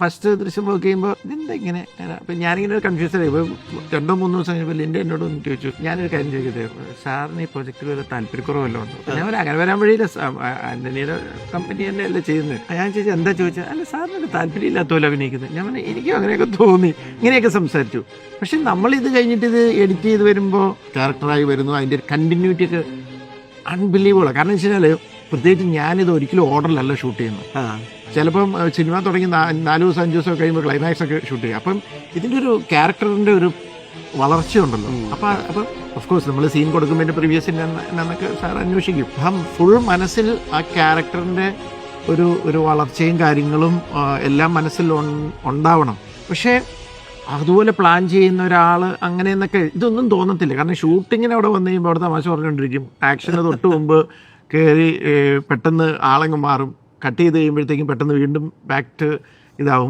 First ദൃശ്യം work ചെയ്യുമ്പോൾ ഇതെന്താ ഇങ്ങനെ അപ്പം ഞാനിങ്ങനെ ഒരു കൺഫ്യൂഷൻ ആയി. ഇപ്പോൾ 2-3 ദിവസം കഴിഞ്ഞപ്പോൾ ലിൻഡ എന്നോട് ഒന്ന് ചോദിച്ചു, ഞാനൊരു കാര്യം ചോദിക്കട്ടെ, സാറിന് ഈ പ്രൊജക്റ്റിൽ ഒരു താല്പര്യക്കുറവല്ലോ ഉണ്ട്? ഞാൻ അങ്ങനെ വരാൻ വഴിയില്ല, ആൻ്റണിയുടെ കമ്പനി തന്നെ അല്ലേ ചെയ്യുന്നത്. ഞാൻ ചോദിച്ചാൽ എന്താ ചോദിച്ചാൽ, അല്ല സാറിനൊരു താല്പര്യമില്ലാത്ത പോലെ അഭിനയിക്കുന്നത്. ഞാൻ പറഞ്ഞു എനിക്കും അങ്ങനെയൊക്കെ തോന്നി, ഇങ്ങനെയൊക്കെ സംസാരിച്ചു. പക്ഷെ നമ്മളിത് കഴിഞ്ഞിട്ട് ഇത് എഡിറ്റ് ചെയ്ത് വരുമ്പോൾ ക്യാരക്ടറായി വരുന്നു, അതിൻ്റെ ഒരു കണ്ടിന്യൂറ്റി ഒക്കെ അൺബിലീവബിളാണ്. കാരണം വെച്ച് കഴിഞ്ഞാൽ പ്രത്യേകിച്ച് ഞാനിത് ഒരിക്കലും ഓർഡറിലല്ല ഷൂട്ട് ചെയ്യുന്നത്. ചിലപ്പം സിനിമ തുടങ്ങി 4 ദിവസം 5 ദിവസം കഴിയുമ്പോൾ ക്ലൈമാക്സ് ഒക്കെ ഷൂട്ട് ചെയ്യും. അപ്പം ഇതിൻ്റെ ഒരു ക്യാരക്ടറിൻ്റെ ഒരു വളർച്ചയുണ്ടല്ലോ. അപ്പം ഓഫ്കോഴ്സ് നമ്മൾ സീൻ കൊടുക്കുമ്പോൾ പ്രീവിയസ് എന്നൊക്കെ സാർ അന്വേഷിക്കും. അപ്പം ഫുൾ മനസ്സിൽ ആ ക്യാരക്ടറിൻ്റെ ഒരു വളർച്ചയും കാര്യങ്ങളും എല്ലാം മനസ്സിൽ ഉണ്ടാവണം. പക്ഷേ അതുപോലെ പ്ലാൻ ചെയ്യുന്ന ഒരാൾ അങ്ങനെയെന്നൊക്കെ ഇതൊന്നും തോന്നത്തില്ല. കാരണം ഷൂട്ടിങ്ങിന് അവിടെ വന്നു കഴിയുമ്പോൾ അവിടെ തമാശ പറഞ്ഞുകൊണ്ടിരിക്കും. ആക്ഷന് തൊട്ട് മുമ്പ് കയറി പെട്ടെന്ന് ആളങ്ങ് മാറും. കട്ട് ചെയ്ത് കഴിയുമ്പോഴത്തേക്കും പെട്ടെന്ന് വീണ്ടും ബാക്ക് ടു ഇതാവും.